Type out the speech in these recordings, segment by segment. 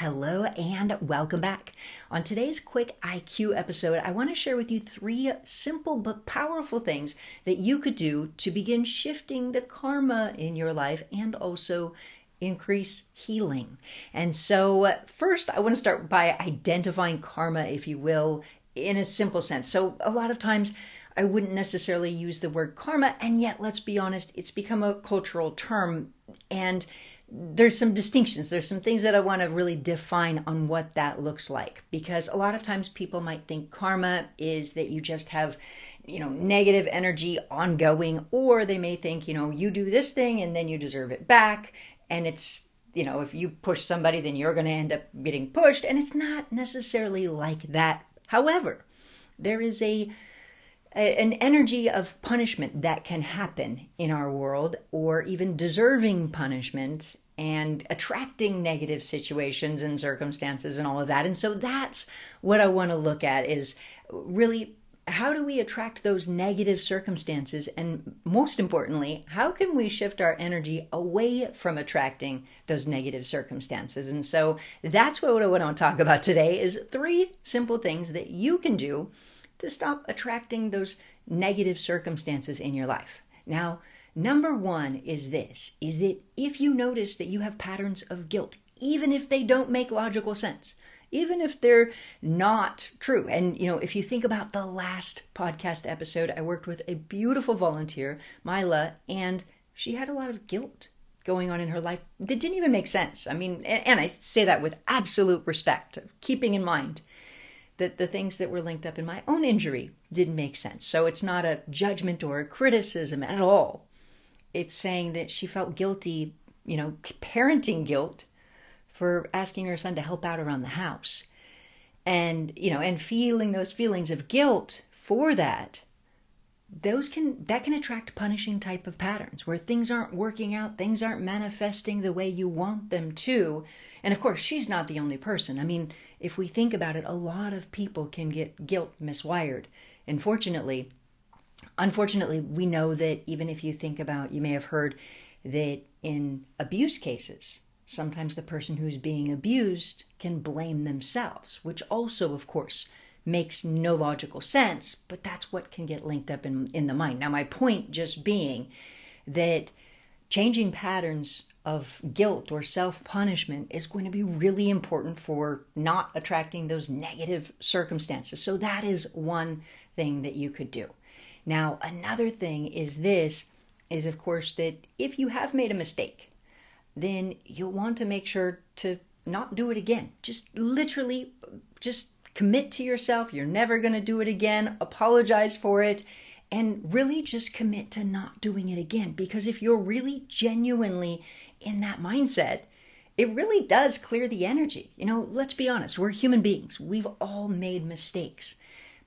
Hello and welcome back. On today's quick IQ episode, I want to share with you 3 simple but powerful things that you could do to begin shifting the karma in your life and also increase healing. And so first, I want to start by identifying karma, if you will, in a simple sense. So a lot of times I wouldn't necessarily use the word karma, and yet, let's be honest, it's become a cultural term, and there's some distinctions. There's some things that I want to really define on what that looks like, because a lot of times people might think karma is that you just have, negative energy ongoing, or they may think, you do this thing and then you deserve it back. And it's, if you push somebody, then you're going to end up getting pushed. And it's not necessarily like that. However, there is an energy of punishment that can happen in our world, or even deserving punishment and attracting negative situations and circumstances and all of that. And so that's what I want to look at, is really, how do we attract those negative circumstances? And most importantly, how can we shift our energy away from attracting those negative circumstances? And so that's what I want to talk about today, is 3 simple things that you can do to stop attracting those negative circumstances in your life. Now, number 1 is this, is that if you notice that you have patterns of guilt, even if they don't make logical sense, even if they're not true. And, if you think about the last podcast episode, I worked with a beautiful volunteer, Mila, and she had a lot of guilt going on in her life that didn't even make sense. And I say that with absolute respect, keeping in mind that the things that were linked up in my own injury didn't make sense. So it's not a judgment or a criticism at all. It's saying that she felt guilty, parenting guilt, for asking her son to help out around the house. And, and feeling those feelings of guilt for that, that can attract punishing type of patterns where things aren't working out, things aren't manifesting the way you want them to. And of course, she's not the only person. If we think about it, a lot of people can get guilt miswired. And unfortunately, we know that even if you think about, you may have heard that in abuse cases, sometimes the person who's being abused can blame themselves, which also, of course, makes no logical sense, but that's what can get linked up in the mind. Now, my point just being that changing patterns of guilt or self-punishment is going to be really important for not attracting those negative circumstances. So that is one thing that you could do. Now, another thing is of course, that if you have made a mistake, then you'll want to make sure to not do it again. Just commit to yourself. You're never going to do it again. Apologize for it. And really just commit to not doing it again. Because if you're really genuinely in that mindset, it really does clear the energy. Let's be honest. We're human beings. We've all made mistakes.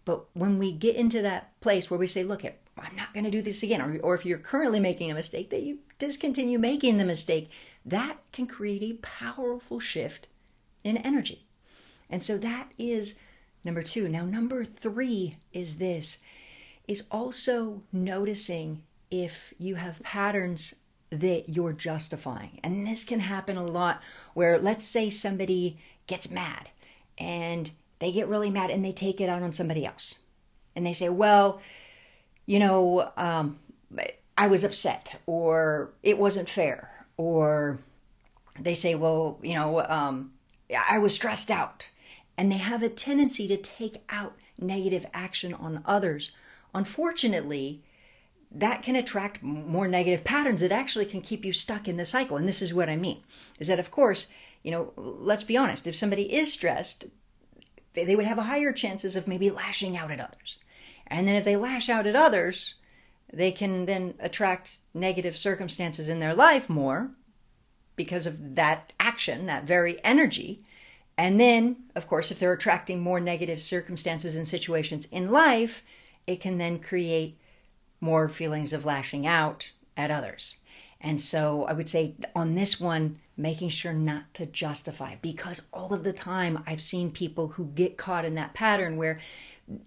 But when we get into that place where we say, look, I'm not going to do this again, or if you're currently making a mistake, that you discontinue making the mistake, that can create a powerful shift in energy. And so that is number 2. Now, number 3 is also noticing if you have patterns that you're justifying. And this can happen a lot where, let's say somebody gets mad and they get really mad and they take it out on somebody else. And they say, well, I was upset, or it wasn't fair. Or they say, well, I was stressed out. And they have a tendency to take out negative action on others. Unfortunately, that can attract more negative patterns that actually can keep you stuck in the cycle. And this is what I mean, is that, of course, let's be honest, if somebody is stressed, they would have a higher chances of maybe lashing out at others. And then if they lash out at others, they can then attract negative circumstances in their life more because of that action, that very energy. And then, of course, if they're attracting more negative circumstances and situations in life, it can then create more feelings of lashing out at others. And so I would say on this one, making sure not to justify, because all of the time I've seen people who get caught in that pattern where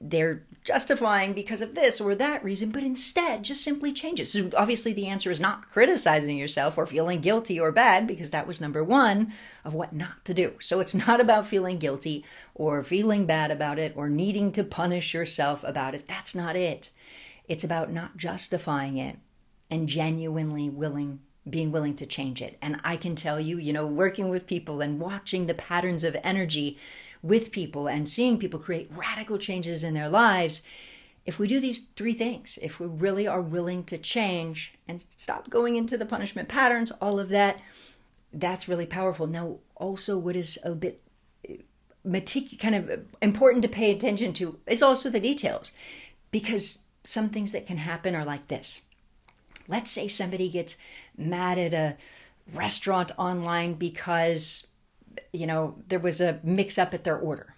they're justifying because of this or that reason, but instead just simply change it. So obviously the answer is not criticizing yourself or feeling guilty or bad, because that was number one of what not to do. So it's not about feeling guilty or feeling bad about it or needing to punish yourself about it. That's not it. It's about not justifying it and genuinely being willing to change it. And I can tell you, working with people and watching the patterns of energy with people and seeing people create radical changes in their lives, if we do these three things, if we really are willing to change and stop going into the punishment patterns, all of that, that's really powerful. Now, also what is a bit kind of important to pay attention to is also the details, because some things that can happen are like this. Let's say somebody gets mad at a restaurant online because, there was a mix-up at their order.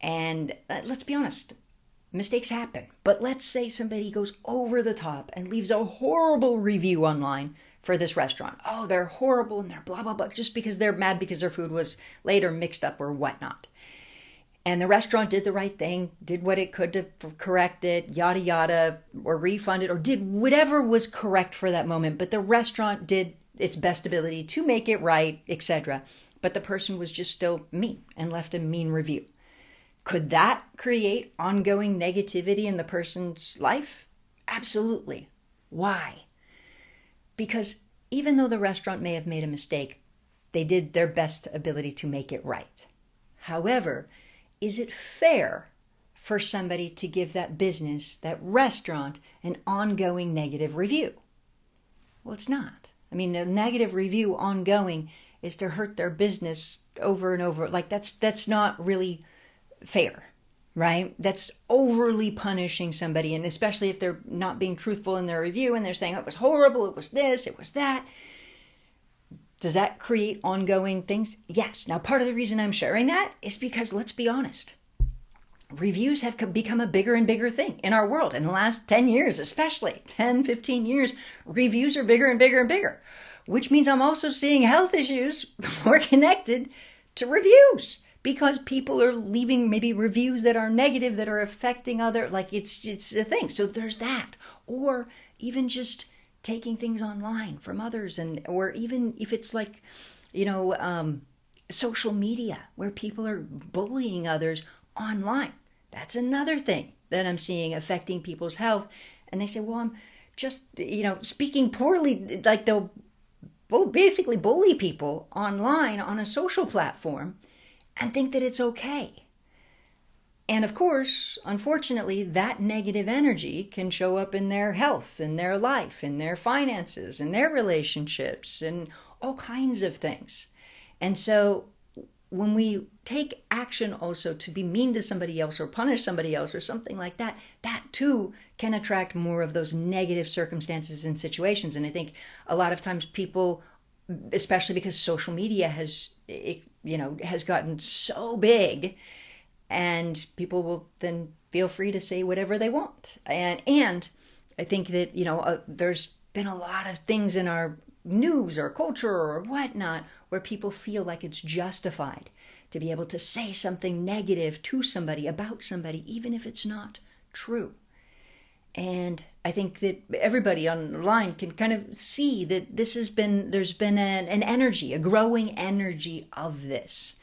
And let's be honest, mistakes happen. But let's say somebody goes over the top and leaves a horrible review online for this restaurant. Oh, they're horrible and they're blah, blah, blah, just because they're mad because their food was late or mixed up or whatnot. And the restaurant did the right thing, did what it could to correct it, yada, yada, or refund it, or did whatever was correct for that moment. But the restaurant did its best ability to make it right, etc. But the person was just still mean and left a mean review. Could that create ongoing negativity in the person's life? Absolutely. Why? Because even though the restaurant may have made a mistake, they did their best ability to make it right. However, is it fair for somebody to give that business, that restaurant, an ongoing negative review? Well, it's not. I mean, a negative review ongoing is to hurt their business over and over. Like that's not really fair, right? That's overly punishing somebody, and especially if they're not being truthful in their review and they're saying, oh, it was horrible, it was this, it was that. Does that create ongoing things? Yes. Now, part of the reason I'm sharing that is because, let's be honest, reviews have become a bigger and bigger thing in our world. In the last 10 years, especially 10, 15 years, reviews are bigger and bigger and bigger, which means I'm also seeing health issues more connected to reviews, because people are leaving maybe reviews that are negative, that are affecting other, like it's a thing. So there's that. Or even just taking things online from others, or even if it's like, social media where people are bullying others online. That's another thing that I'm seeing affecting people's health. And they say, well, I'm just, speaking poorly, like they'll basically bully people online on a social platform and think that it's okay. And of course, unfortunately, that negative energy can show up in their health, in their life, in their finances, in their relationships, and all kinds of things. And so when we take action also to be mean to somebody else or punish somebody else or something like that, that too can attract more of those negative circumstances and situations. And I think a lot of times people, especially because social media has gotten so big, and people will then feel free to say whatever they want. And I think that, there's been a lot of things in our news or culture or whatnot where people feel like it's justified to be able to say something negative to somebody, about somebody, even if it's not true. And I think that everybody online can kind of see that there's been an energy, a growing energy of this.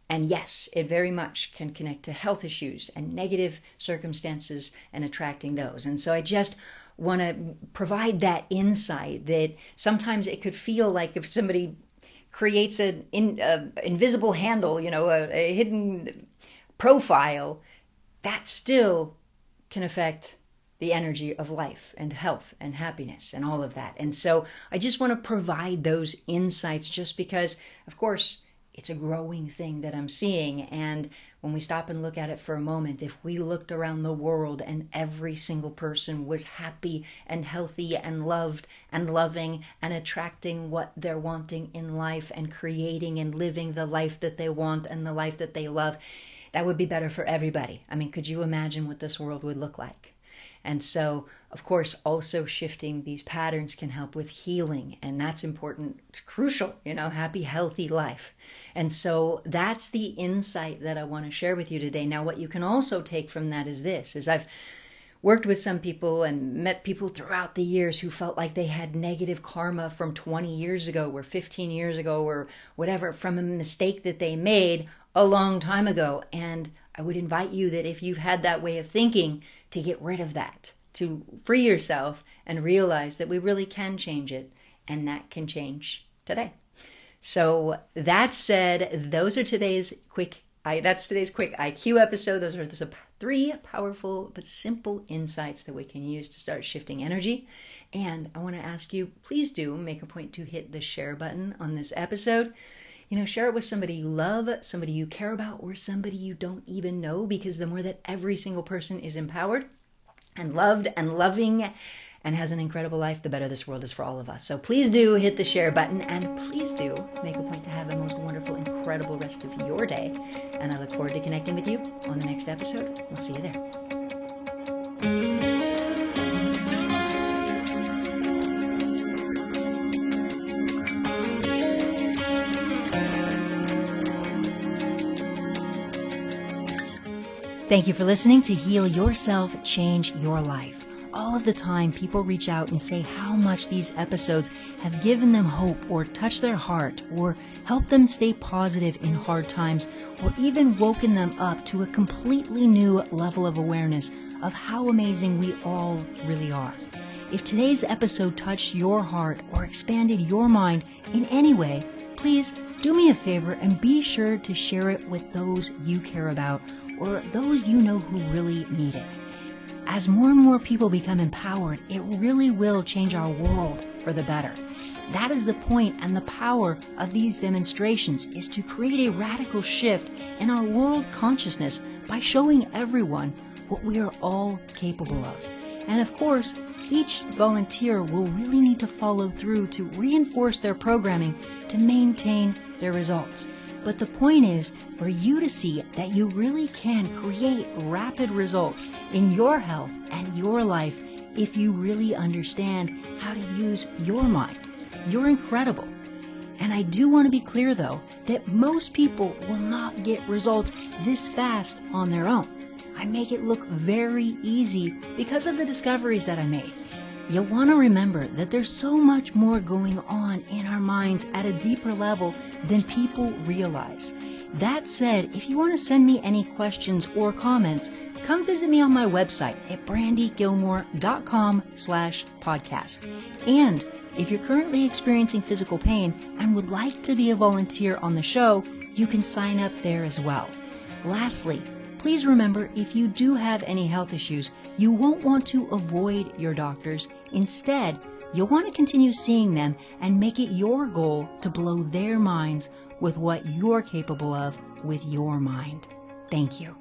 And yes, it very much can connect to health issues and negative circumstances and attracting those. And so I just want to provide that insight that sometimes it could feel like if somebody creates an invisible handle, a hidden profile, that still can affect the energy of life and health and happiness and all of that. And so I just want to provide those insights just because, of course, it's a growing thing that I'm seeing. And when we stop and look at it for a moment, if we looked around the world and every single person was happy and healthy and loved and loving and attracting what they're wanting in life and creating and living the life that they want and the life that they love, that would be better for everybody. I mean, could you imagine what this world would look like? And so, of course, also shifting these patterns can help with healing. And that's important. It's crucial, happy, healthy life. And so that's the insight that I want to share with you today. Now, what you can also take from that is this, is I've worked with some people and met people throughout the years who felt like they had negative karma from 20 years ago or 15 years ago or whatever, from a mistake that they made a long time ago. And I would invite you that if you've had that way of thinking, to get rid of that, to free yourself and realize that we really can change it, and that can change today. So that said, that's today's quick IQ episode. Those are the 3 powerful but simple insights that we can use to start shifting energy. And I want to ask you, please do make a point to hit the share button on this episode. Share it with somebody you love, somebody you care about, or somebody you don't even know, because the more that every single person is empowered and loved and loving and has an incredible life, the better this world is for all of us. So please do hit the share button, and please do make a point to have the most wonderful, incredible rest of your day. And I look forward to connecting with you on the next episode. We'll see you there. Thank you for listening to Heal Yourself, Change Your Life. All of the time, people reach out and say how much these episodes have given them hope or touched their heart or helped them stay positive in hard times or even woken them up to a completely new level of awareness of how amazing we all really are. If today's episode touched your heart or expanded your mind in any way, please do me a favor and be sure to share it with those you care about or those you know who really need it. As more and more people become empowered, it really will change our world for the better. That is the point and the power of these demonstrations, is to create a radical shift in our world consciousness by showing everyone what we are all capable of. And of course, each volunteer will really need to follow through to reinforce their programming to maintain their results. But the point is for you to see that you really can create rapid results in your health and your life if you really understand how to use your mind. You're incredible. And I do want to be clear, though, that most people will not get results this fast on their own. I make it look very easy because of the discoveries that I made. You'll want to remember that there's so much more going on in our minds at a deeper level than people realize. That said, if you want to send me any questions or comments, come visit me on my website at BrandyGillmore.com/podcast. And if you're currently experiencing physical pain and would like to be a volunteer on the show, you can sign up there as well. Lastly, please remember, if you do have any health issues, you won't want to avoid your doctors. Instead, you'll want to continue seeing them and make it your goal to blow their minds with what you're capable of with your mind. Thank you.